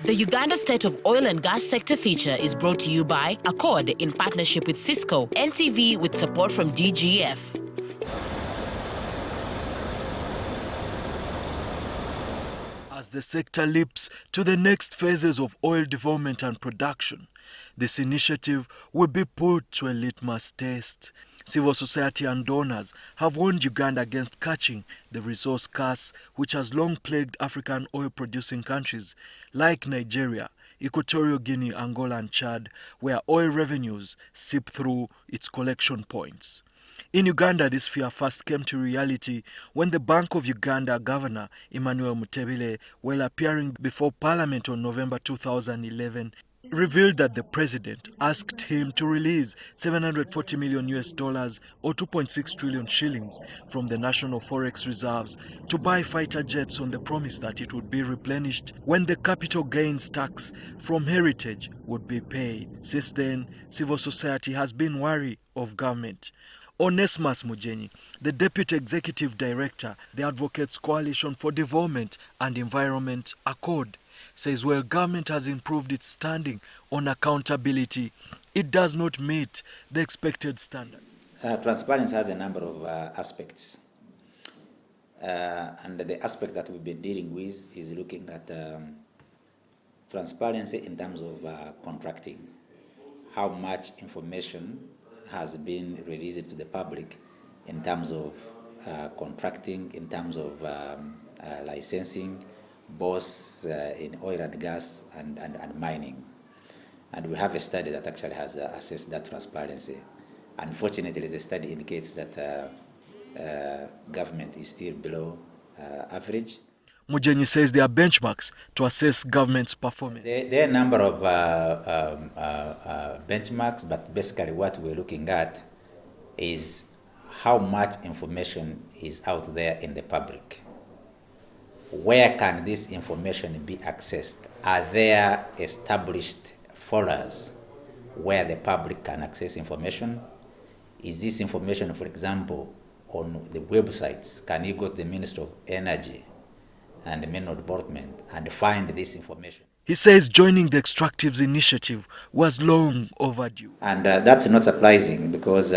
The Uganda State of Oil and Gas Sector feature is brought to you by Accord in partnership with Cisco, NTV with support from DGF. As the sector leaps to the next phases of oil development and production, this initiative will be put to a litmus test. Civil society and donors have warned Uganda against catching the resource curse which has long plagued African oil-producing countries like Nigeria, Equatorial Guinea, Angola and Chad, where oil revenues seep through its collection points. In Uganda, this fear first came to reality when the Bank of Uganda Governor Emmanuel Mutebile, while appearing before Parliament on November 2011, revealed that the president asked him to release $740 million or 2.6 trillion shillings from the national forex reserves to buy fighter jets on the promise that it would be replenished when the capital gains tax from heritage would be paid. Since then, civil society has been wary of government. Onesmus Mujenyi, the Deputy Executive Director, the Advocates Coalition for Development and Environment, Accord, says while government has improved its standing on accountability, it does not meet the expected standard. Transparency has a number of aspects. And the aspect that we've been dealing with is looking at transparency in terms of contracting. How much information has been released to the public in terms of contracting, in terms of licensing, both in oil and gas and mining. And we have a study that actually has assessed that transparency. Unfortunately, the study indicates that government is still below average. Mujenyi says there are benchmarks to assess government's performance. There are a number of benchmarks, but basically what we're looking at is how much information is out there in the public. Where can this information be accessed? Are there established forums where the public can access information? Is this information, for example, on the websites? Can you go to the Ministry of Energy and the Mineral Development and find this information? He says joining the Extractives initiative was long overdue. And that's not surprising because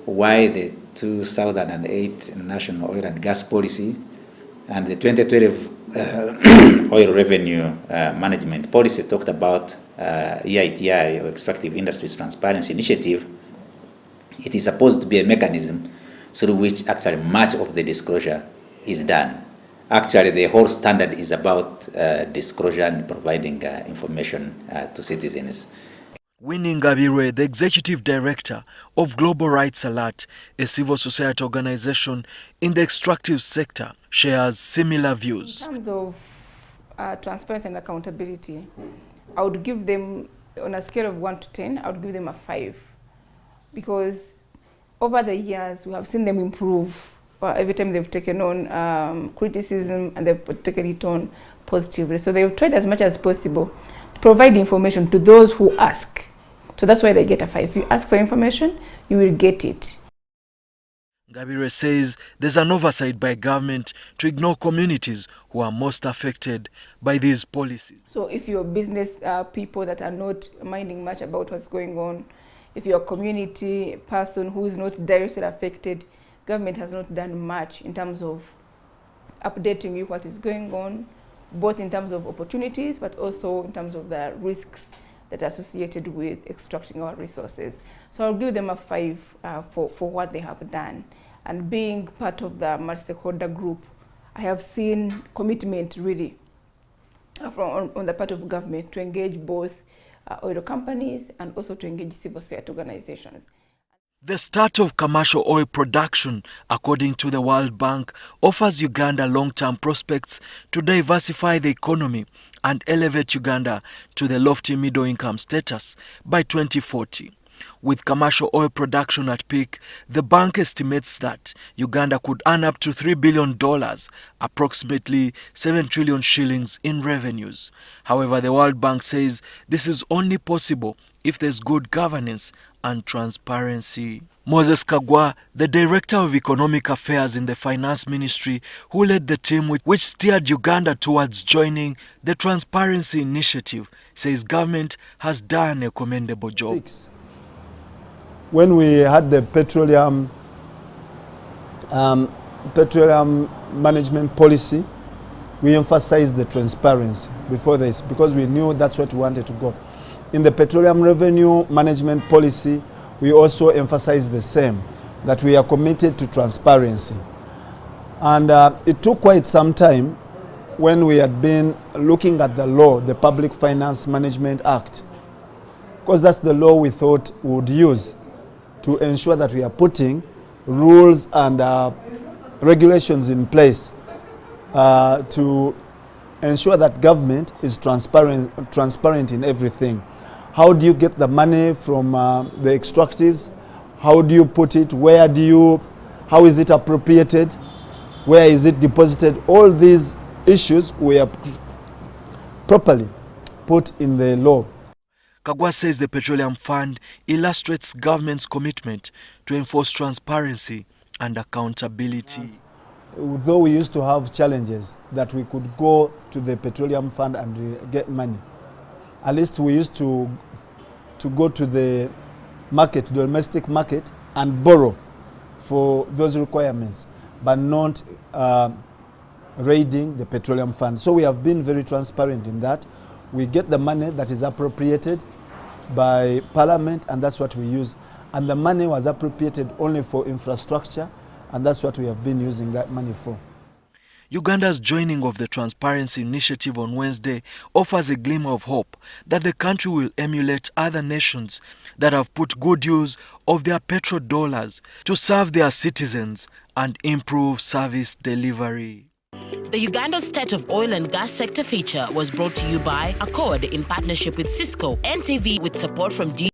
why the 2008 National Oil and Gas Policy and the 2012 Oil Revenue Management Policy talked about EITI, or Extractive Industries Transparency Initiative. It is supposed to be a mechanism through which actually much of the disclosure is done. Actually, the whole standard is about disclosure and providing information to citizens. Winnie Ngabirwe, the Executive Director of Global Rights Alert, a civil society organization in the extractive sector, shares similar views. In terms of transparency and accountability, I would give them, on a scale of 1 to 10, I would give them a 5. Because over the years, we have seen them improve. Every time they've taken on criticism and they've taken it on positively. So they've tried as much as possible to provide information to those who ask. So that's why they get a 5. If you ask for information, you will get it. Ngabirwe says there's an oversight by government to ignore communities who are most affected by these policies. So if you're business people that are not minding much about what's going on, if you're a community person who is not directly affected, government has not done much in terms of updating you what is going on, both in terms of opportunities, but also in terms of the risks that are associated with extracting our resources. So I'll give them a 5 for what they have done. And being part of the multi-stakeholder group, I have seen commitment really on the part of government to engage both oil companies and also to engage civil society organizations. The start of commercial oil production, according to the World Bank, offers Uganda long-term prospects to diversify the economy and elevate Uganda to the lofty middle-income status by 2040. With commercial oil production at peak, the bank estimates that Uganda could earn up to $3 billion, approximately 7 trillion shillings in revenues. However, the World Bank says this is only possible if there's good governance and transparency. Moses Kagwa, the Director of Economic Affairs in the Finance Ministry, who led the team which steered Uganda towards joining the Transparency Initiative, says government has done a commendable job. When we had the petroleum management policy, we emphasized the transparency before this because we knew that's what we wanted to go. In the petroleum revenue management policy, we also emphasize the same, that we are committed to transparency. And it took quite some time when we had been looking at the law, the Public Finance Management Act, because that's the law we thought we would use to ensure that we are putting rules and regulations in place to ensure that government is transparent in everything. How do you get the money from the extractives? How do you put it? How is it appropriated? Where is it deposited? All these issues were properly put in the law. Kagwa says the Petroleum Fund illustrates government's commitment to enforce transparency and accountability. Though we used to have challenges that we could go to the Petroleum Fund and get money, at least we used to go to the market, the domestic market, and borrow for those requirements, but not raiding the Petroleum Fund. So we have been very transparent in that. We get the money that is appropriated by Parliament, and that's what we use. And the money was appropriated only for infrastructure, and that's what we have been using that money for. Uganda's joining of the Transparency Initiative on Wednesday offers a glimmer of hope that the country will emulate other nations that have put good use of their petrodollars to serve their citizens and improve service delivery. The Uganda State of Oil and Gas Sector feature was brought to you by Accord in partnership with Cisco, NTV with support from